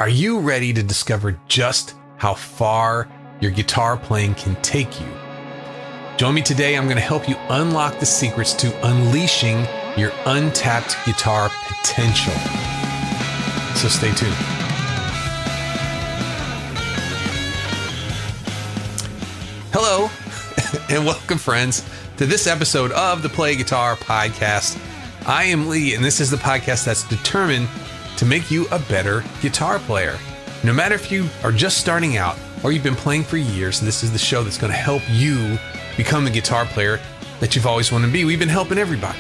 Are you ready to discover just how far your guitar playing can take you? Join me today. I'm going to help you unlock the secrets to unleashing your untapped guitar potential. So stay tuned. Hello, and welcome, friends, to this episode of the Play Guitar Podcast. I am Lee, and this is the podcast that's determined to make you a better guitar player. No matter if you are just starting out or you've been playing for years, this is the show that's going to help you become the guitar player that you've always wanted to be. We've been helping everybody.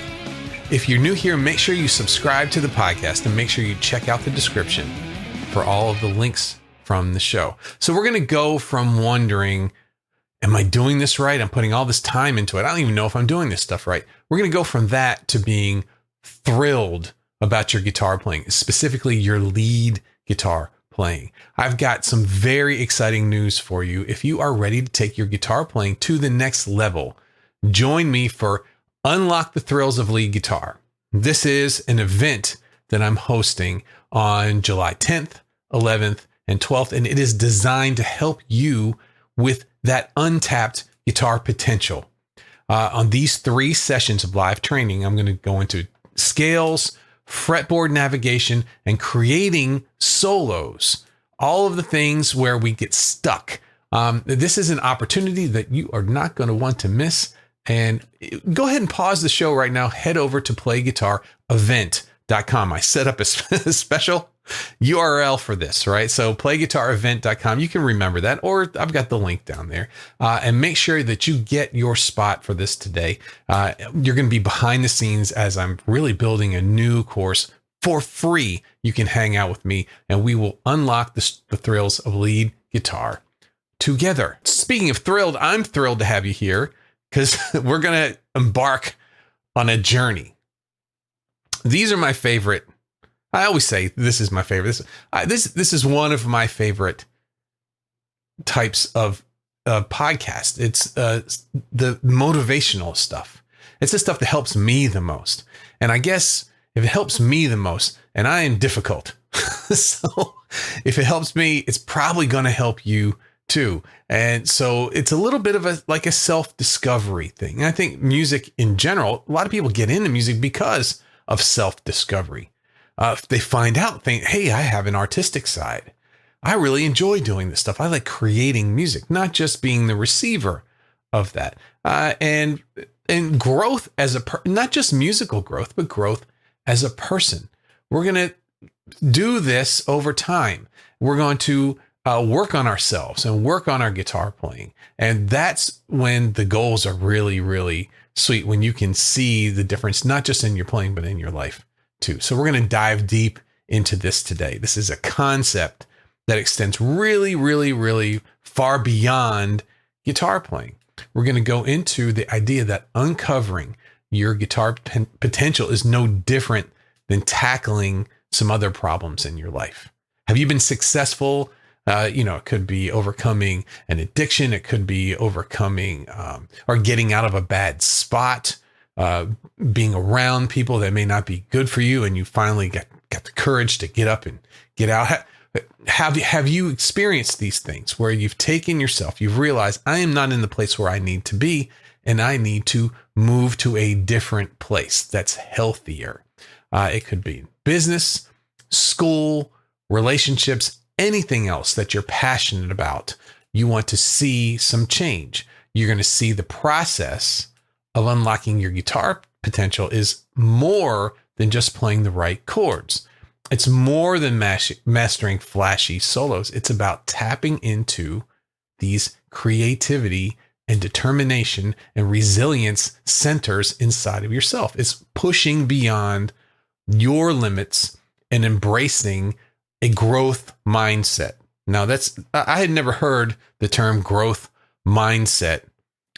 If you're new here, make sure you subscribe to the podcast and make sure you check out the description for all of the links from the show. So we're going to go from wondering, am I doing this right? I'm putting all this time into it. I don't even know if I'm doing this stuff right. We're going to go from that to being thrilled about your guitar playing, specifically your lead guitar playing. I've got some very exciting news for you. If you are ready to take your guitar playing to the next level, join me for Unlock the Thrills of Lead Guitar. This is an event that I'm hosting on July 10th, 11th, and 12th, and it is designed to help you with that untapped guitar potential. On these 3 sessions of live training, I'm going to go into scales, fretboard navigation, and creating solos. All of the things where we get stuck. This is an opportunity that you are not going to want to miss. And go ahead and pause the show right now. Head over to playguitarevent.com. I set up a special URL for this, right? So playguitarevent.com. You can remember that, or I've got the link down there. And make sure that you get your spot for this today. You're going to be behind the scenes as I'm really building a new course for free. You can hang out with me and we will unlock the thrills of lead guitar together. Speaking of thrilled, I'm thrilled to have you here because we're going to embark on a journey. These are my favorite. I always say this is my favorite. This is one of my favorite types of podcast. It's the motivational stuff. It's the stuff that helps me the most. And I guess if it helps me the most, and I am difficult, so if it helps me, it's probably going to help you too. And so it's a little bit of a self-discovery thing. And I think music in general, a lot of people get into music because of self-discovery. They find out, think, hey, I have an artistic side. I really enjoy doing this stuff. I like creating music, not just being the receiver of that. And growth as not just musical growth, but growth as a person. We're going to do this over time. We're going to work on ourselves and work on our guitar playing. And that's when the goals are really, really sweet, when you can see the difference, not just in your playing, but in your life too. So we're going to dive deep into this today. This is a concept that extends really, really, really far beyond guitar playing. We're going to go into the idea that uncovering your guitar potential is no different than tackling some other problems in your life. Have you been successful? It could be overcoming an addiction. It could be overcoming or getting out of a bad spot. Being around people that may not be good for you, and you finally got the courage to get up and get out. Have you experienced these things where you've taken yourself, you've realized I am not in the place where I need to be, and I need to move to a different place that's healthier? It could be business, school, relationships, anything else that you're passionate about. You want to see some change. You're going to see the process of unlocking your guitar potential is more than just playing the right chords. It's more than mastering flashy solos. It's about tapping into these creativity and determination and resilience centers inside of yourself. It's pushing beyond your limits and embracing a growth mindset. Now I had never heard the term growth mindset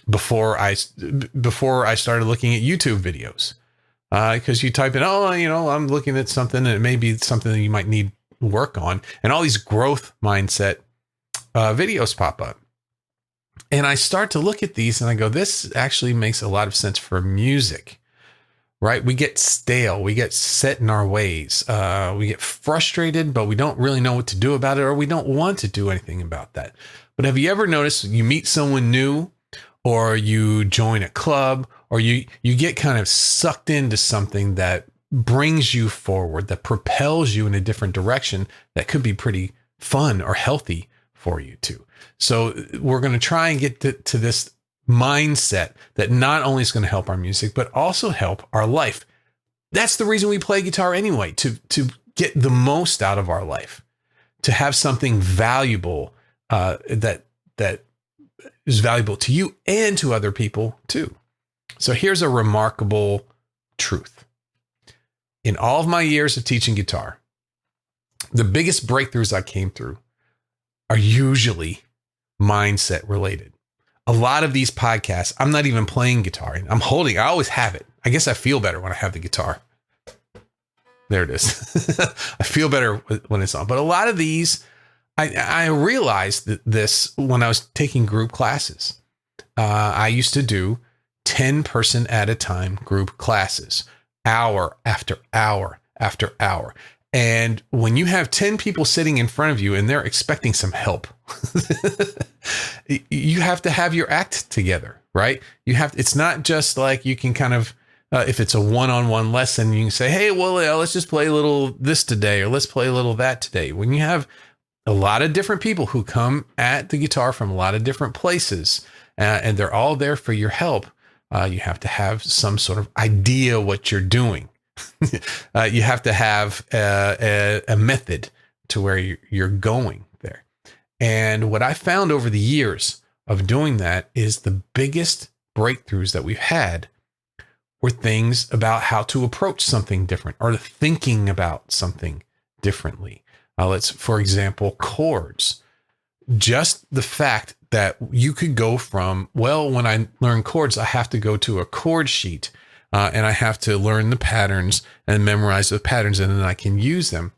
before I started looking at YouTube videos, because you type in, I'm looking at something and it may be something that you might need work on. And all these growth mindset videos pop up. And I start to look at these and I go, this actually makes a lot of sense for music. right? We get stale. We get set in our ways. We get frustrated, but we don't really know what to do about it, or we don't want to do anything about that. But have you ever noticed you meet someone new, or you join a club, or you get kind of sucked into something that brings you forward, that propels you in a different direction that could be pretty fun or healthy for you too. So we're going to try and get to this mindset that not only is going to help our music, but also help our life. That's the reason we play guitar anyway, to get the most out of our life, to have something valuable that is valuable to you and to other people too. So here's a remarkable truth. In all of my years of teaching guitar, the biggest breakthroughs I came through are usually mindset related. A lot of these podcasts, I'm not even playing guitar. I always have it. I guess I feel better when I have the guitar. There it is. I feel better when it's on. But a lot of these, I realized this when I was taking group classes. I used to do 10-person at a time group classes, hour after hour after hour. And when you have 10 people sitting in front of you and they're expecting some help, you have to have your act together, right? It's not just like you can kind of, if it's a one-on-one lesson, you can say, hey, well, let's just play a little this today, or let's play a little that today. When you have a lot of different people who come at the guitar from a lot of different places, and they're all there for your help, you have to have some sort of idea what you're doing. You have to have a method to where you're going there. And what I found over the years of doing that is the biggest breakthroughs that we've had were things about how to approach something different, or thinking about something differently. For example, chords. Just the fact that you could go from, well, when I learn chords, I have to go to a chord sheet. And I have to learn the patterns and memorize the patterns, and then I can use them.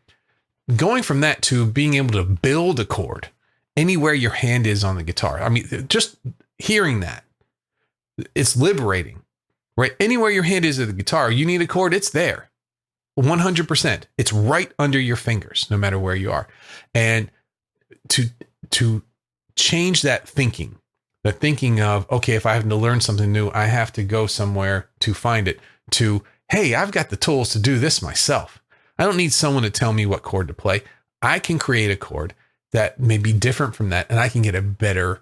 Going from that to being able to build a chord anywhere your hand is on the guitar. I mean, just hearing that, it's liberating, right? Anywhere your hand is at the guitar, you need a chord, it's there. 100%. It's right under your fingers, no matter where you are. And to change that thinking, the thinking of, okay, if I have to learn something new, I have to go somewhere to find it, to, hey, I've got the tools to do this myself. I don't need someone to tell me what chord to play. I can create a chord that may be different from that, and I can get a better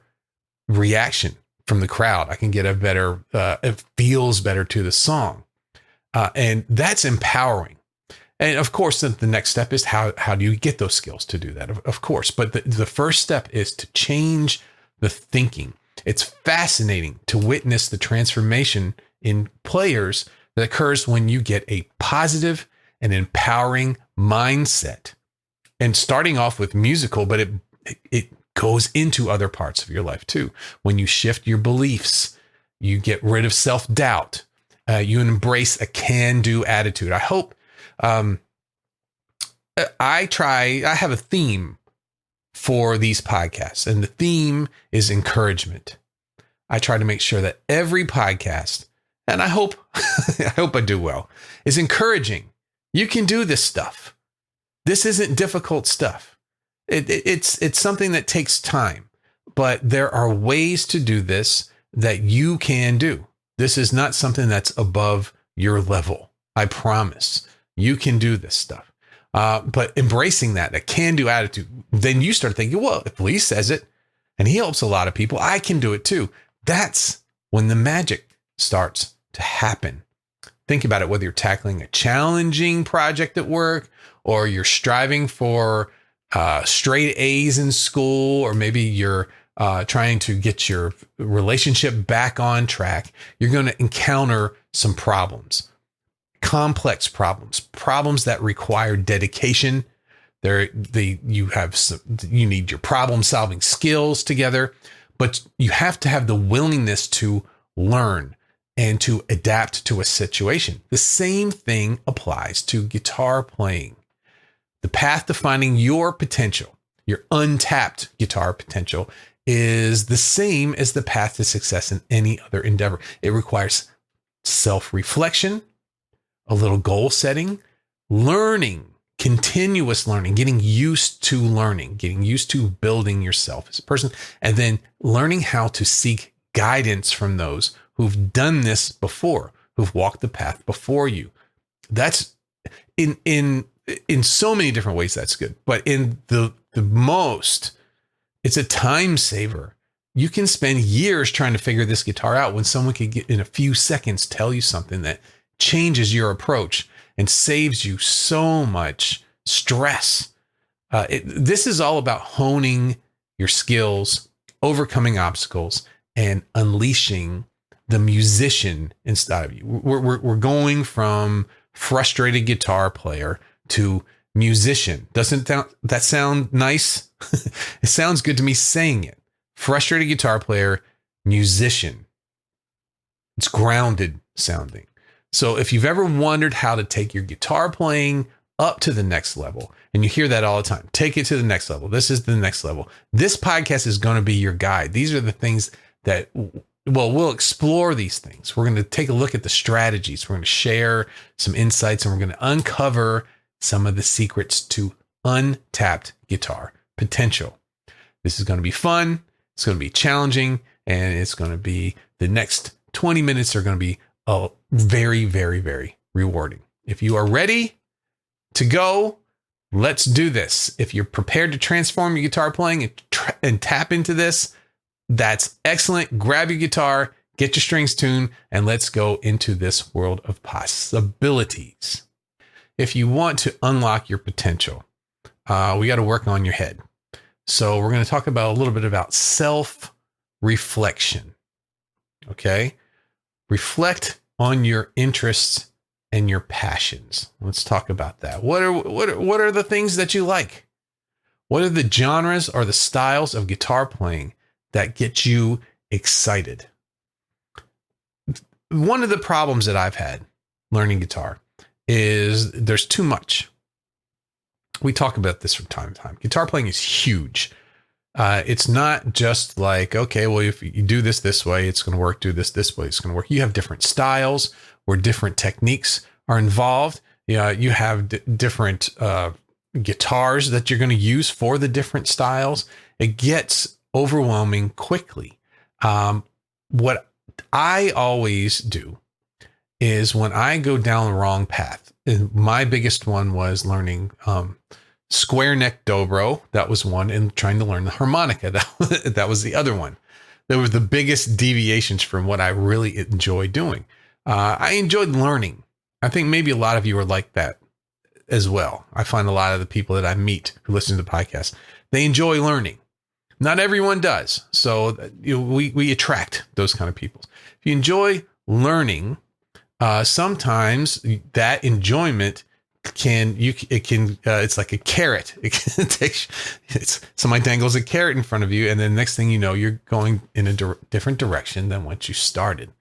reaction from the crowd. I can get a better, it feels better to the song. And that's empowering. And of course, the next step is how do you get those skills to do that? Of course. But the first step is to change the thinking. It's fascinating to witness the transformation in players that occurs when you get a positive and empowering mindset. And starting off with musical, but it goes into other parts of your life too. When you shift your beliefs, you get rid of self-doubt. You embrace a can-do attitude. I hope I have a theme for these podcasts, and the theme is encouragement. I try to make sure that every podcast, and I hope I do well, is encouraging. You can do this stuff. This isn't difficult stuff. It's something that takes time, but there are ways to do this that you can do. This is not something that's above your level. I promise you can do this stuff. But embracing that, a can-do attitude, then you start thinking, well, if Lee says it and he helps a lot of people, I can do it too. That's when the magic starts to happen. Think about it, whether you're tackling a challenging project at work, or you're striving for straight A's in school, or maybe you're trying to get your relationship back on track. You're going to encounter some problems. Complex problems that require dedication. You need your problem solving skills together, but you have to have the willingness to learn and to adapt to a situation. The same thing applies to guitar playing. The path to finding your potential, your untapped guitar potential, is the same as the path to success in any other endeavor. It requires self-reflection, a little goal setting, learning, continuous learning, getting used to learning, getting used to building yourself as a person, and then learning how to seek guidance from those who've done this before, who've walked the path before you. That's in so many different ways that's good. But in the most, it's a time saver. You can spend years trying to figure this guitar out when someone could get in a few seconds tell you something that changes your approach and saves you so much stress. This is all about honing your skills, overcoming obstacles, and unleashing the musician inside of you. We're going from frustrated guitar player to musician. Doesn't that sound nice? It sounds good to me saying it. Frustrated guitar player, musician. It's grounded sounding. So if you've ever wondered how to take your guitar playing up to the next level, and you hear that all the time, take it to the next level. This is the next level. This podcast is going to be your guide. These are the things that, well, we'll explore these things. We're going to take a look at the strategies. We're going to share some insights, and we're going to uncover some of the secrets to untapped guitar potential. This is going to be fun. It's going to be challenging, and it's going to be, the next 20 minutes are going to be very, very, very rewarding. If you are ready to go, let's do this. If you're prepared to transform your guitar playing and tap into this, that's excellent. Grab your guitar, get your strings tuned, and let's go into this world of possibilities. If you want to unlock your potential, we got to work on your head. So we're going to talk about a little bit about self-reflection. Okay? Reflect on your interests and your passions. Let's talk about that. What are the things that you like? What are the genres or the styles of guitar playing that get you excited? One of the problems that I've had learning guitar is there's too much. We talk about this from time to time. Guitar playing is huge. It's not just like, okay, well, if you do this way, it's going to work. Do this way, it's going to work. You have different styles where different techniques are involved. You have different guitars that you're going to use for the different styles. It gets overwhelming quickly. What I always do is when I go down the wrong path, and my biggest one was learning square neck dobro. That was one. And trying to learn the harmonica. That was the other one. They were the biggest deviations from what I really enjoy doing. I enjoyed learning. I think maybe a lot of you are like that as well. I find a lot of the people that I meet who listen to the podcast, they enjoy learning. Not everyone does. So we attract those kind of people. If you enjoy learning, sometimes that enjoyment it's like a carrot. It can take, somebody dangles a carrot in front of you, and then next thing you know, you're going in a different direction than what you started.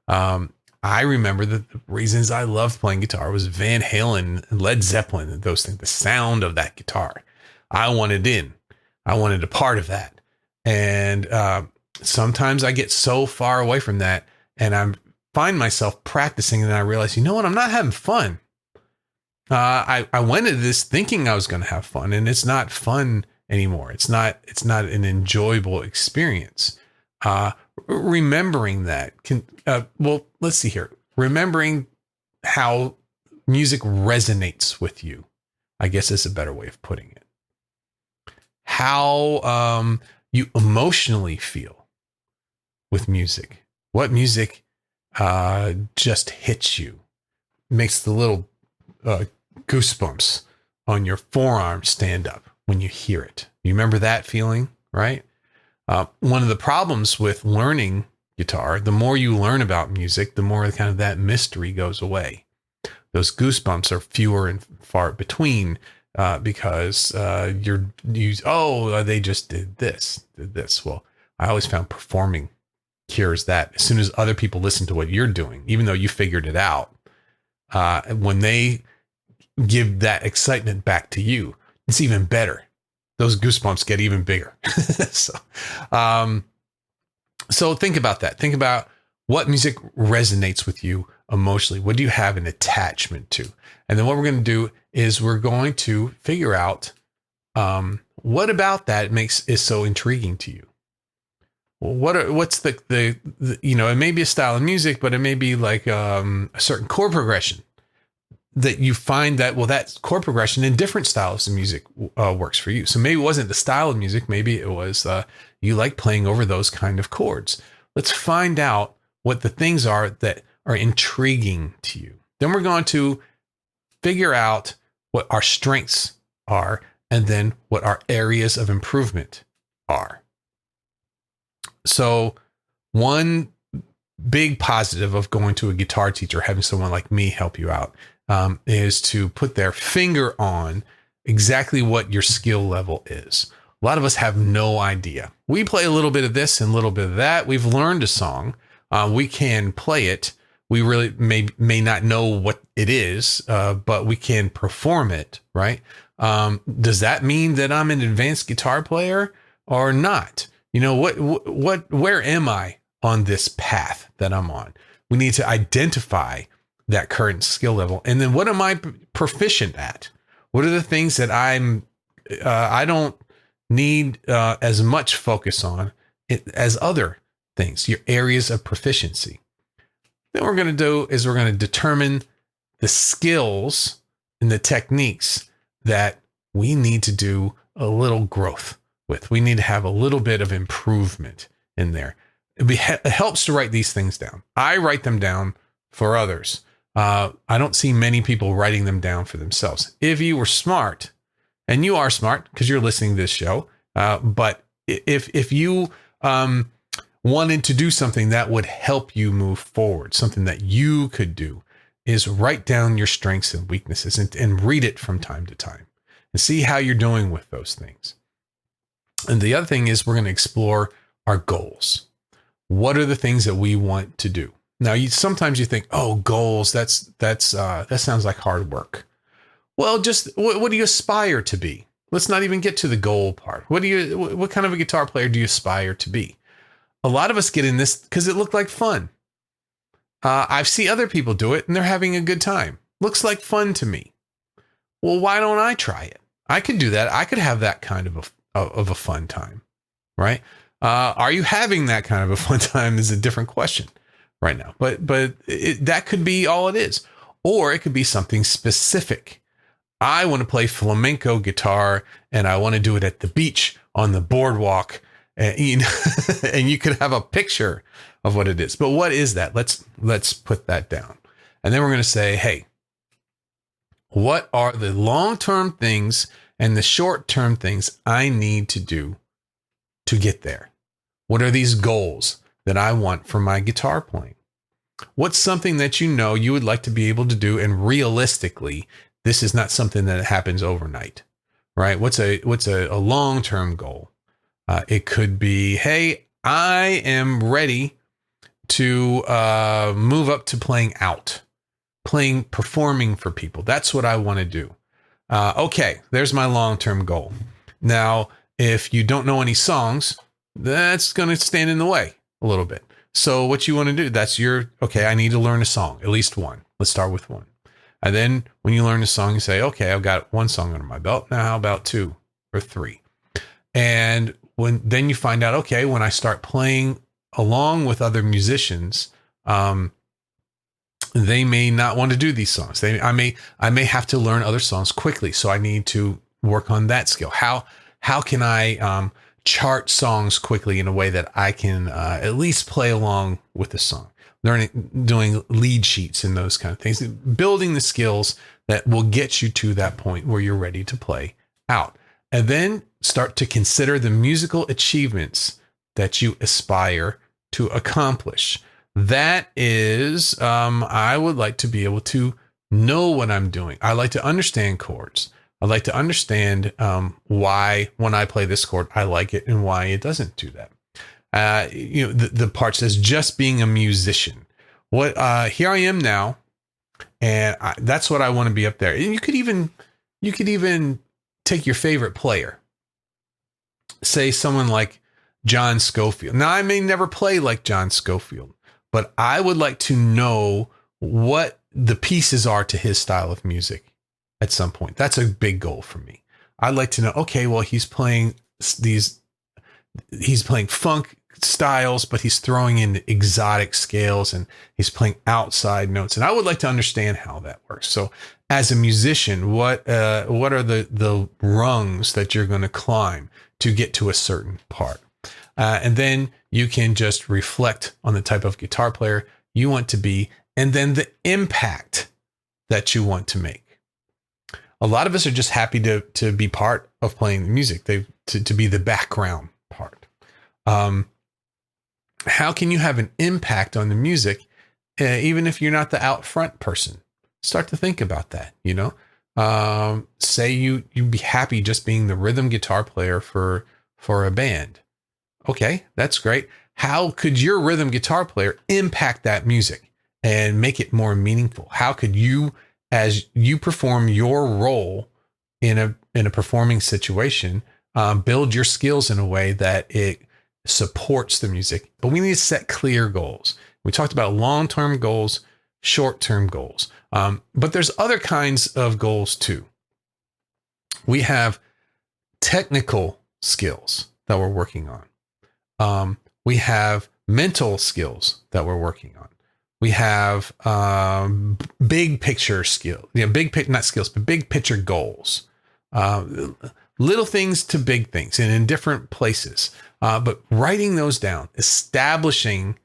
I remember that the reasons I loved playing guitar was Van Halen and Led Zeppelin and those things, the sound of that guitar. I wanted a part of that. And sometimes I get so far away from that, and I find myself practicing, and then I realize, you know what, I'm not having fun. I went into this thinking I was going to have fun, and it's not fun anymore. It's not an enjoyable experience. Remembering that well, let's see here. Remembering how music resonates with you, I guess is a better way of putting it. How you emotionally feel with music. What music just hits you, makes the little goosebumps on your forearm stand up when you hear it. You remember that feeling, right? One of the problems with learning guitar, the more you learn about music, the more kind of that mystery goes away. Those goosebumps are fewer and far between because they just did this. Well, I always found performing cures that. As soon as other people listen to what you're doing, even though you figured it out, when they give that excitement back to you, it's even better. Those goosebumps get even bigger. So think about that. Think about what music resonates with you emotionally? What do you have an attachment to? And then what we're going to do is we're going to figure out what about that is so intriguing to you. Well, what's the it may be a style of music, but it may be like a certain chord progression that you find that, well, that chord progression in different styles of music works for you. So maybe it wasn't the style of music. Maybe it was you like playing over those kind of chords. Let's find out what the things are that are intriguing to you. Then we're going to figure out what our strengths are and then what our areas of improvement are. So one big positive of going to a guitar teacher, having someone like me help you out, is to put their finger on exactly what your skill level is. A lot of us have no idea. We play a little bit of this and a little bit of that. We've learned a song. We can play it. We really may not know what it is, but we can perform it, right? Does that mean that I'm an advanced guitar player or not? Where am I on this path that I'm on? We need to identify that current skill level. And then what am I proficient at? What are the things that I don't need as much focus on as other things, your areas of proficiency. Then what we're going to do is we're going to determine the skills and the techniques that we need to do a little growth with. We need to have a little bit of improvement in there. It helps to write these things down. I write them down for others. I don't see many people writing them down for themselves. If you were smart, and you are smart because you're listening to this show, but if you wanted to do something that would help you move forward, something that you could do, is write down your strengths and weaknesses and read it from time to time and see how you're doing with those things. And the other thing is we're going to explore our goals. What are the things that we want to do? Now, sometimes you think, oh, goals, that sounds like hard work. Well, just what do you aspire to be? Let's not even get to the goal part. What kind of a guitar player do you aspire to be? A lot of us get in this because it looked like fun. I see other people do it and they're having a good time. Looks like fun to me. Well, why don't I try it? I could do that. I could have that kind of a fun time, right? Are you having that kind of a fun time is a different question right now, but that could be all it is, or it could be something specific. I want to play flamenco guitar and I want to do it at the beach on the boardwalk, and you could have a picture of what it is. But what is that? Let's put that down. And then we're going to say, hey, what are the long-term things and the short-term things I need to do to get there? What are these goals that I want for my guitar playing? What's something that you would like to be able to do, and realistically, this is not something that happens overnight, right? What's a long-term goal? It could be, hey, I am ready to move up to performing for people. That's what I want to do. Okay, there's my long-term goal. Now, if you don't know any songs, that's going to stand in the way a little bit. So what you want to do, okay, I need to learn a song, at least one. Let's start with one. And then when you learn a song, you say, okay, I've got one song under my belt. Now how about 2 or 3? And then you find out, okay, when I start playing along with other musicians, they may not want to do these songs. I may have to learn other songs quickly. So I need to work on that skill. How can I chart songs quickly in a way that I can at least play along with the song? Doing lead sheets and those kind of things, building the skills that will get you to that point where you're ready to play out. And then start to consider the musical achievements that you aspire to accomplish. That is, I would like to be able to know what I'm doing. I like to understand chords. I like to understand why when I play this chord, I like it and why it doesn't do that. The part says just being a musician. Here I am now, and that's what I want to be up there. And you could even take your favorite player, say someone like John Scofield. Now I may never play like John Scofield, but I would like to know what the pieces are to his style of music at some point. That's a big goal for me. I'd like to know, okay, well, he's playing funk styles, but he's throwing in exotic scales and he's playing outside notes. And I would like to understand how that works. So as a musician, what are the rungs that you're going to climb to get to a certain part? And then you can just reflect on the type of guitar player you want to be, and then the impact that you want to make. A lot of us are just happy to be part of playing the music, to be the background part. How can you have an impact on the music, even if you're not the out front person? Start to think about that. Say you'd be happy just being the rhythm guitar player for a band. Okay, that's great. How could your rhythm guitar player impact that music and make it more meaningful? How could you, as you perform your role in a performing situation, build your skills in a way that it supports the music? But we need to set clear goals. We talked about long-term goals, short-term goals. But there's other kinds of goals too. We have technical skills that we're working on. We have mental skills that we're working on. We have big picture skill, not skills, but big picture goals. Little things to big things and in different places. But writing those down, establishing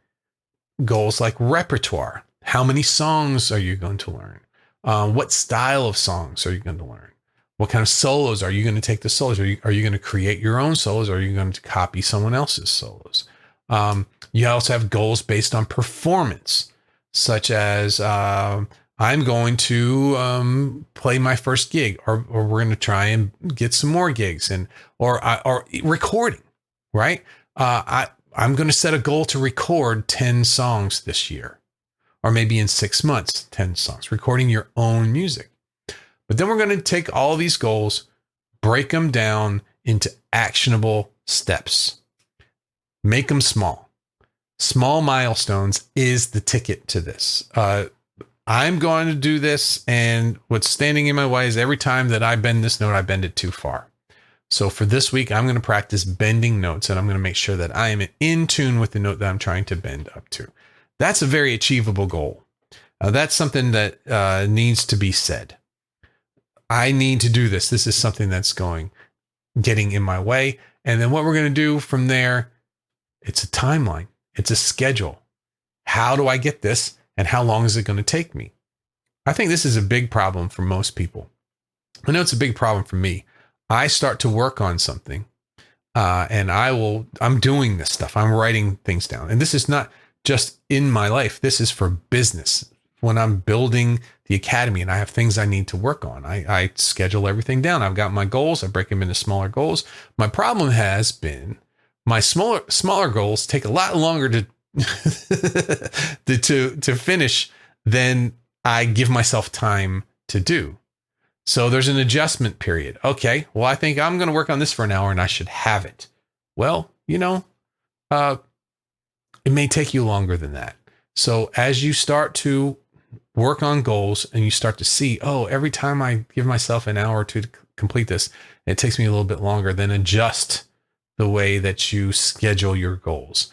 goals like repertoire. How many songs are you going to learn? What style of songs are you going to learn? What kind of solos are you going to take the solos? Are you going to create your own solos? Or are you going to copy someone else's solos? You also have goals based on performance, such as I'm going to play my first gig, or we're going to try and get some more gigs, or recording, right? I'm going to set a goal to record 10 songs this year, or maybe in 6 months, 10 songs, recording your own music. But then we're going to take all these goals, break them down into actionable steps, make them small. Small milestones is the ticket to this. I'm going to do this, and what's standing in my way is every time that I bend this note, I bend it too far. So for this week, I'm going to practice bending notes, and I'm going to make sure that I am in tune with the note that I'm trying to bend up to. That's a very achievable goal. That's something that needs to be said. I need to do this. This is something that's getting in my way. And then what we're going to do from there, it's a timeline. It's a schedule. How do I get this? And how long is it going to take me? I think this is a big problem for most people. I know it's a big problem for me. I start to work on something and I'm doing this stuff. I'm writing things down. And this is not just in my life. This is for business. When I'm building the academy and I have things I need to work on, I schedule everything down. I've got my goals. I break them into smaller goals. My problem has been my smaller goals take a lot longer to finish than I give myself time to do. So there's an adjustment period. Okay, well, I think I'm going to work on this for an hour and I should have it. Well, it may take you longer than that. So as you start to work on goals and you start to see, every time I give myself an hour or two to complete this, it takes me a little bit longer, then adjust the way that you schedule your goals.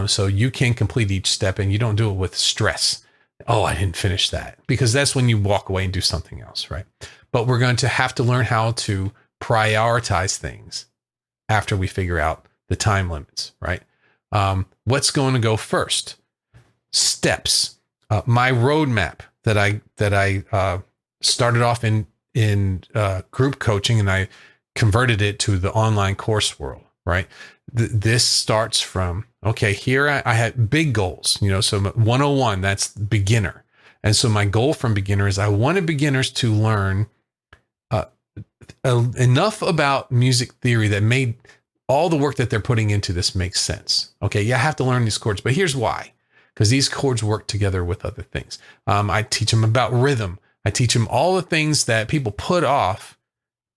So you can complete each step and you don't do it with stress. Oh, I didn't finish that, because that's when you walk away and do something else, right? But we're going to have to learn how to prioritize things after we figure out the time limits, right? What's going to go first? Steps. My roadmap that I started off in group coaching, and I converted it to the online course world, right? This starts from, okay, here I had big goals, so 101, that's beginner. And so my goal from beginner is I wanted beginners to learn enough about music theory that made all the work that they're putting into this make sense. Okay, you have to learn these chords, but here's why. Because these chords work together with other things. I teach them about rhythm. I teach them all the things that people put off,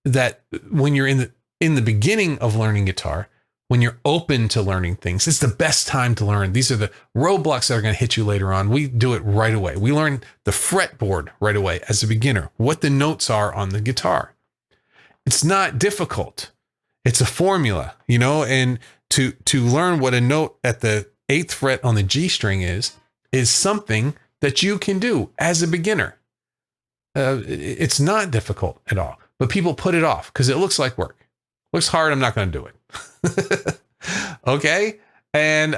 that when you're in the beginning of learning guitar, when you're open to learning things, it's the best time to learn. These are the roadblocks that are going to hit you later on. We do it right away. We learn the fretboard right away as a beginner, what the notes are on the guitar. It's not difficult. It's a formula, and to learn what a note at the 8th fret on the G string is something that you can do as a beginner. It's not difficult at all, but people put it off because it looks like work. Looks hard. I'm not going to do it. Okay. And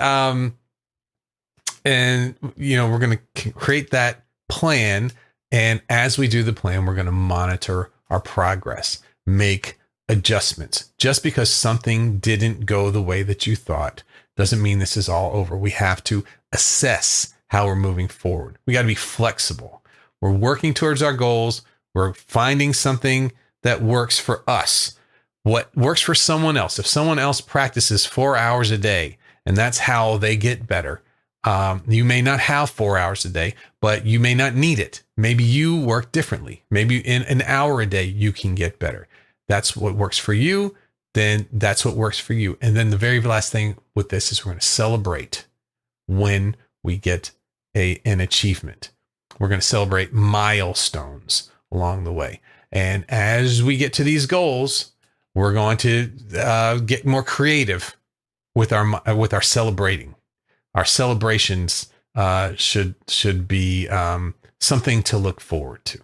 we're going to create that plan. And as we do the plan, we're going to monitor our progress, make adjustments. Just because something didn't go the way that you thought doesn't mean this is all over. We have to assess how we're moving forward. We got to be flexible. We're working towards our goals. We're finding something that works for us. What works for someone else. If someone else practices 4 hours a day and that's how they get better, you may not have 4 hours a day, but you may not need it. Maybe you work differently. Maybe in an hour a day, you can get better. That's what works for you. Then that's what works for you. And then the very last thing with this is we're going to celebrate when we get an achievement. We're going to celebrate milestones along the way. And as we get to these goals, we're going to get more creative with our celebrating. Our celebrations should be something to look forward to.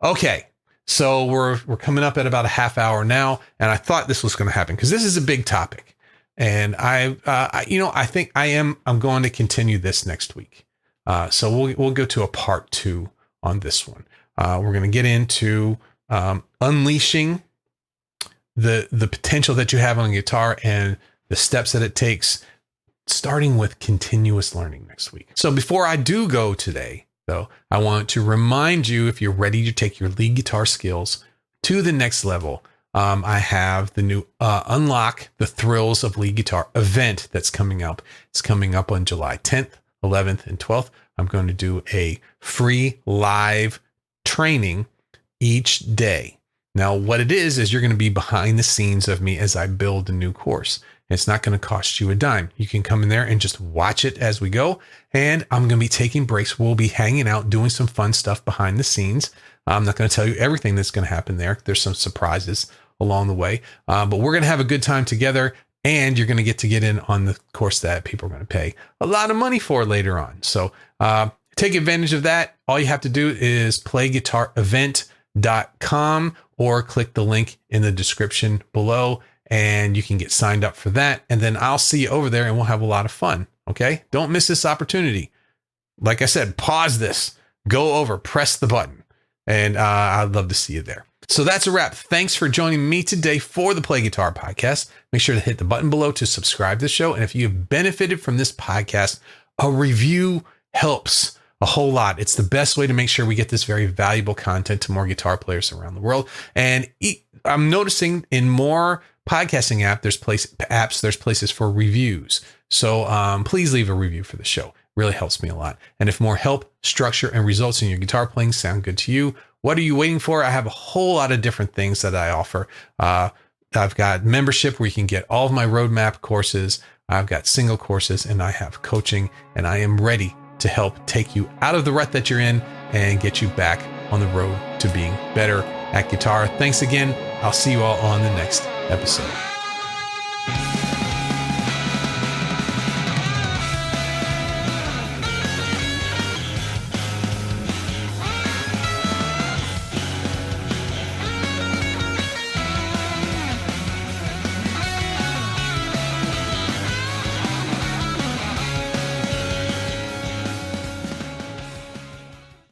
Okay, so we're coming up at about a half hour now, and I thought this was going to happen because this is a big topic, and I think I'm going to continue this next week. So we'll go to a part 2 on this one. We're going to get into unleashing the potential that you have on guitar and the steps that it takes, starting with continuous learning next week. So before I do go today, though, I want to remind you, if you're ready to take your lead guitar skills to the next level, I have the new Unlock the Thrills of Lead Guitar event that's coming up. It's coming up on July 10th, 11th, and 12th. I'm going to do a free live training each day. Now, what it is you're going to be behind the scenes of me as I build a new course. It's not going to cost you a dime. You can come in there and just watch it as we go. And I'm going to be taking breaks. We'll be hanging out, doing some fun stuff behind the scenes. I'm not going to tell you everything that's going to happen there. There's some surprises along the way. But we're going to have a good time together. And you're going to get in on the course that people are going to pay a lot of money for later on. So take advantage of that. All you have to do is playguitarevent.com or click the link in the description below, and you can get signed up for that. And then I'll see you over there and we'll have a lot of fun. Okay. Don't miss this opportunity. Like I said, pause this, go over, press the button, and I'd love to see you there. So that's a wrap. Thanks for joining me today for the Play Guitar Podcast. Make sure to hit the button below to subscribe to the show. And if you've benefited from this podcast, a review helps a whole lot. It's the best way to make sure we get this very valuable content to more guitar players around the world. And I'm noticing in more podcasting there's places for reviews. So please leave a review for the show. Really helps me a lot. And if more help, structure, and results in your guitar playing sound good to you, what are you waiting for? I have a whole lot of different things that I offer. I've got membership where you can get all of my roadmap courses. I've got single courses, and I have coaching, and I am ready to help take you out of the rut that you're in and get you back on the road to being better at guitar. Thanks again. I'll see you all on the next episode.